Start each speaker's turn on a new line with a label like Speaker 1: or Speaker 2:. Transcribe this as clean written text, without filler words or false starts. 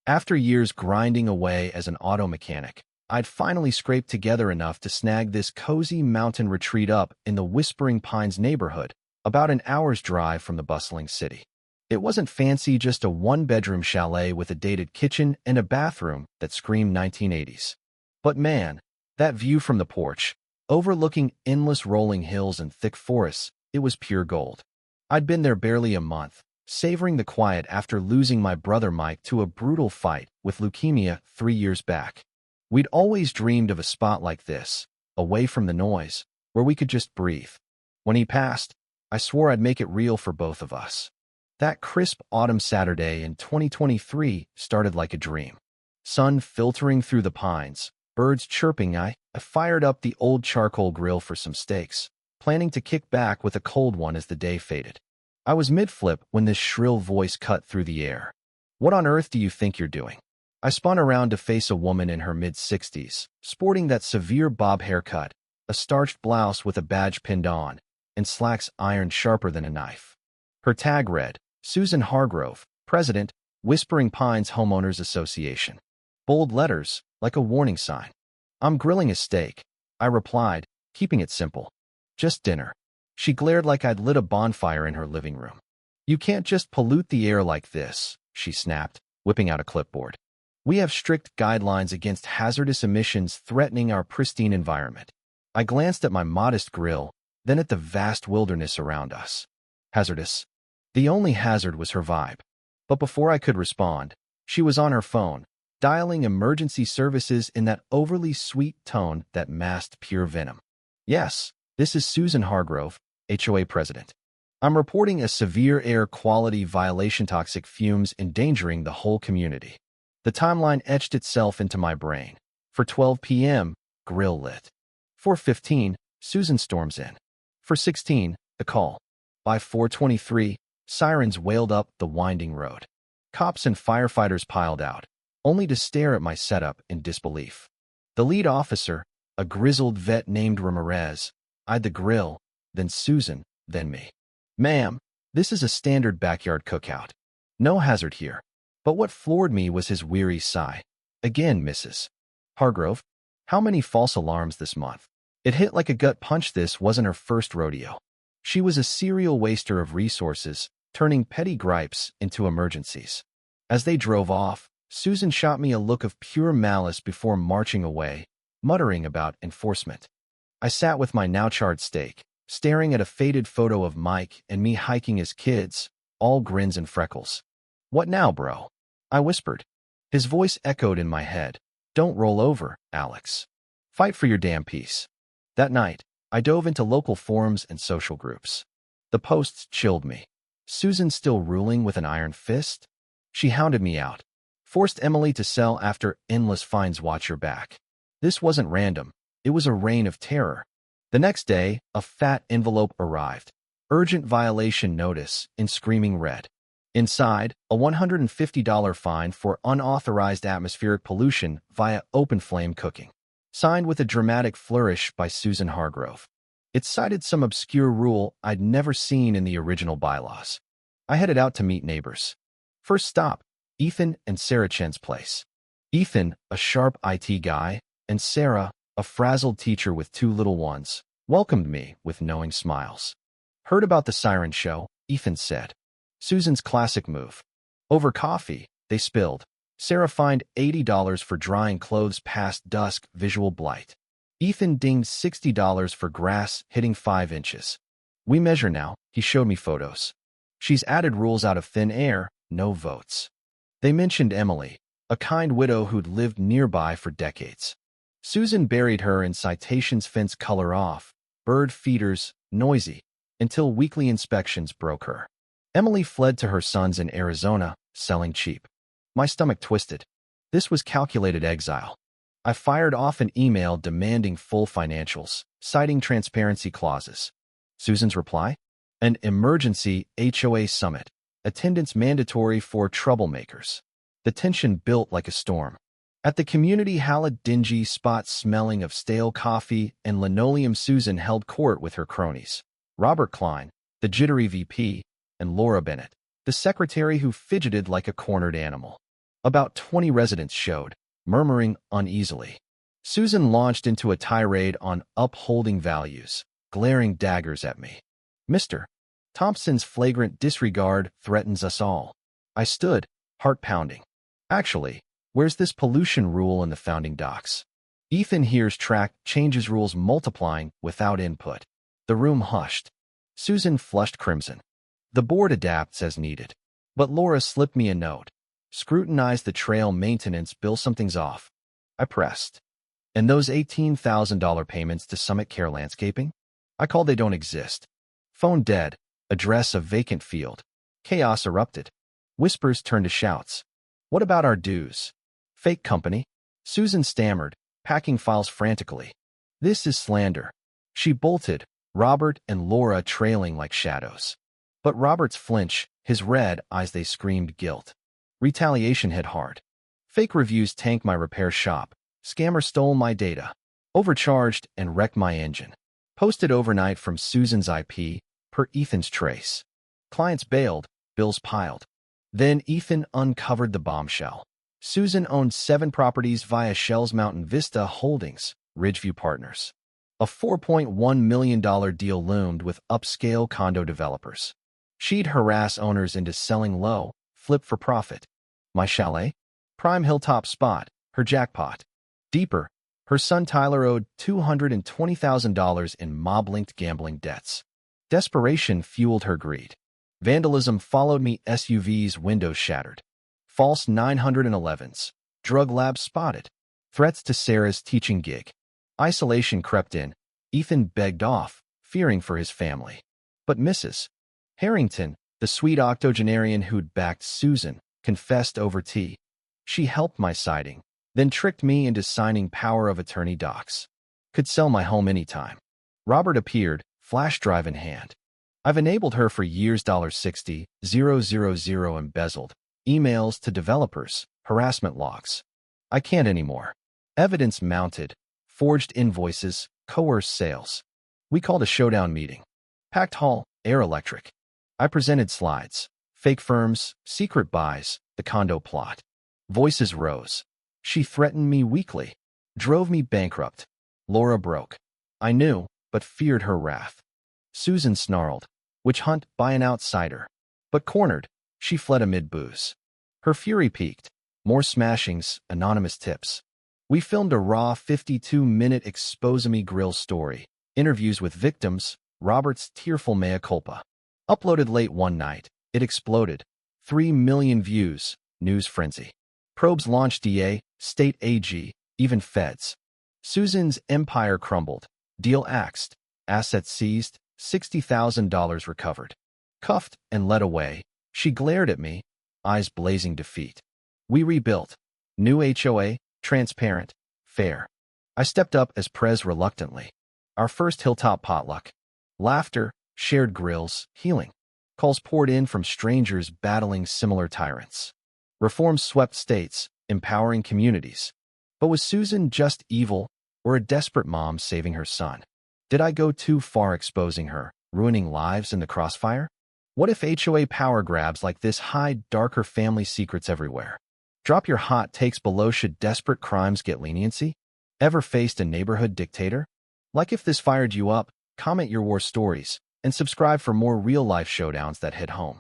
Speaker 1: After years grinding away as an auto mechanic, I'd finally scraped together enough to snag this cozy mountain retreat up in the Whispering Pines neighborhood, about an hour's drive from the bustling city. It wasn't fancy, just a one-bedroom chalet with a dated kitchen and a bathroom that screamed 1980s. But man, that view from the porch, overlooking endless rolling hills and thick forests, it was pure gold. I'd been there barely a month, savoring the quiet after losing my brother Mike to a brutal fight with leukemia 3 years back. We'd always dreamed of a spot like this, away from the noise, where we could just breathe. When he passed, I swore I'd make it real for both of us. That crisp autumn Saturday in 2023 started like a dream. Sun filtering through the pines, birds chirping. I fired up the old charcoal grill for some steaks, planning to kick back with a cold one as the day faded. I was mid-flip when this shrill voice cut through the air. "What on earth do you think you're doing?" I spun around to face a woman in her mid-60s, sporting that severe bob haircut, a starched blouse with a badge pinned on, and slacks ironed sharper than a knife. Her tag read, "Susan Hargrove, President, Whispering Pines Homeowners Association." Bold letters, like a warning sign. "I'm grilling a steak," I replied, keeping it simple. "Just dinner." She glared like I'd lit a bonfire in her living room. "You can't just pollute the air like this," she snapped, whipping out a clipboard. "We have strict guidelines against hazardous emissions threatening our pristine environment." I glanced at my modest grill, then at the vast wilderness around us. Hazardous? The only hazard was her vibe. But before I could respond, she was on her phone, dialing emergency services in that overly sweet tone that masked pure venom. "Yes, this is Susan Hargrove, HOA President. I'm reporting a severe air quality violation, toxic fumes endangering the whole community." The timeline etched itself into my brain. For 12 p.m., grill lit. 4:15, Susan storms in. 4:16, the call. By 4:23, sirens wailed up the winding road. Cops and firefighters piled out, only to stare at my setup in disbelief. The lead officer, a grizzled vet named Ramirez, eyed the grill, then Susan, then me. "Ma'am, this is a standard backyard cookout. No hazard here." But what floored me was his weary sigh. "Again, Mrs. Hargrove? How many false alarms this month?" It hit like a gut punch. This wasn't her first rodeo. She was a serial waster of resources, turning petty gripes into emergencies. As they drove off, Susan shot me a look of pure malice before marching away, muttering about enforcement. I sat with my now charred steak, staring at a faded photo of Mike and me hiking as kids, all grins and freckles. "What now, bro?" I whispered. His voice echoed in my head. "Don't roll over, Alex. Fight for your damn peace." That night, I dove into local forums and social groups. The posts chilled me. Susan still ruling with an iron fist? She hounded me out. Forced Emily to sell after endless fines. Watch your back. This wasn't random. It was a reign of terror. The next day, a fat envelope arrived. Urgent violation notice in screaming red. Inside, a $150 fine for unauthorized atmospheric pollution via open flame cooking. Signed with a dramatic flourish by Susan Hargrove. It cited some obscure rule I'd never seen in the original bylaws. I headed out to meet neighbors. First stop, Ethan and Sarah Chen's place. Ethan, a sharp IT guy, and Sarah, a frazzled teacher with 2 little ones, welcomed me with knowing smiles. "Heard about the siren show," Ethan said. Susan's classic move. Over coffee, they spilled. Sarah fined $80 for drying clothes past dusk, visual blight. Ethan dinged $60 for grass hitting 5 inches. "We measure now," he showed me photos. "She's added rules out of thin air, no votes." They mentioned Emily, a kind widow who'd lived nearby for decades. Susan buried her in citations, fence color off, bird feeders, noisy, until weekly inspections broke her. Emily fled to her sons in Arizona, selling cheap. My stomach twisted. This was calculated exile. I fired off an email demanding full financials, citing transparency clauses. Susan's reply? An emergency HOA summit. Attendance mandatory for troublemakers. The tension built like a storm. At the community hall, dingy spot smelling of stale coffee and linoleum, Susan held court with her cronies. Robert Klein, the jittery VP, and Laura Bennett, the secretary who fidgeted like a cornered animal. About 20 residents showed, murmuring uneasily. Susan launched into a tirade on upholding values, glaring daggers at me. Mr. Thompson's flagrant disregard threatens us all. I stood, heart pounding. Actually, where's this pollution rule in the founding docs? Ethan here's track changes rules multiplying without input. The room hushed. Susan flushed crimson. The board adapts as needed. But Laura slipped me a note. Scrutinize the trail maintenance bill, something's off. I pressed. And those $18,000 payments to Summit Care Landscaping? I called, they don't exist. Phone dead. Address a vacant field. Chaos erupted. Whispers turned to shouts. What about our dues? Fake company? Susan stammered, packing files frantically. This is slander. She bolted, Robert and Laura trailing like shadows. But Robert's flinch, his red eyes, they screamed guilt. Retaliation hit hard. Fake reviews tanked my repair shop. Scammer stole my data. Overcharged and wrecked my engine. Posted overnight from Susan's IP, per Ethan's trace. Clients bailed, bills piled. Then Ethan uncovered the bombshell. Susan owned 7 properties via Shell's Mountain Vista Holdings, Ridgeview Partners. A $4.1 million deal loomed with upscale condo developers. She'd harass owners into selling low, flip for profit. My chalet? Prime hilltop spot, her jackpot. Deeper, her son Tyler owed $220,000 in mob-linked gambling debts. Desperation fueled her greed. Vandalism followed me, SUVs, windows shattered. False 911s. Drug labs spotted. Threats to Sarah's teaching gig. Isolation crept in. Ethan begged off, fearing for his family. But Mrs. Harrington, the sweet octogenarian who'd backed Susan, confessed over tea. She helped my siding, then tricked me into signing power of attorney docs. Could sell my home anytime. Robert appeared, flash drive in hand. I've enabled her for years. $60,000 embezzled. Emails to developers, harassment logs. I can't anymore. Evidence mounted, forged invoices, coerced sales. We called a showdown meeting. Packed hall, air electric. I presented slides, fake firms, secret buys, the condo plot. Voices rose. She threatened me weekly, drove me bankrupt. Laura broke. I knew, but feared her wrath. Susan snarled, witch hunt by an outsider. But cornered, she fled amid booze. Her fury peaked. More smashings, anonymous tips. We filmed a raw 52-minute expose-me grill story. Interviews with victims, Robert's tearful mea culpa. Uploaded late one night. It exploded. 3 million views. News frenzy. Probes launched, DA, state AG, even feds. Susan's empire crumbled. Deal axed. Assets seized. $60,000 recovered. Cuffed and led away. She glared at me, eyes blazing defeat. We rebuilt. New HOA, transparent, fair. I stepped up as prez reluctantly. Our first hilltop potluck. Laughter, shared grills, healing. Calls poured in from strangers battling similar tyrants. Reforms swept states, empowering communities. But was Susan just evil, or a desperate mom saving her son? Did I go too far exposing her, ruining lives in the crossfire? What if HOA power grabs like this hide darker family secrets everywhere? Drop your hot takes below. Should desperate crimes get leniency? Ever faced a neighborhood dictator? Like if this fired you up, comment your war stories, and subscribe for more real-life showdowns that hit home.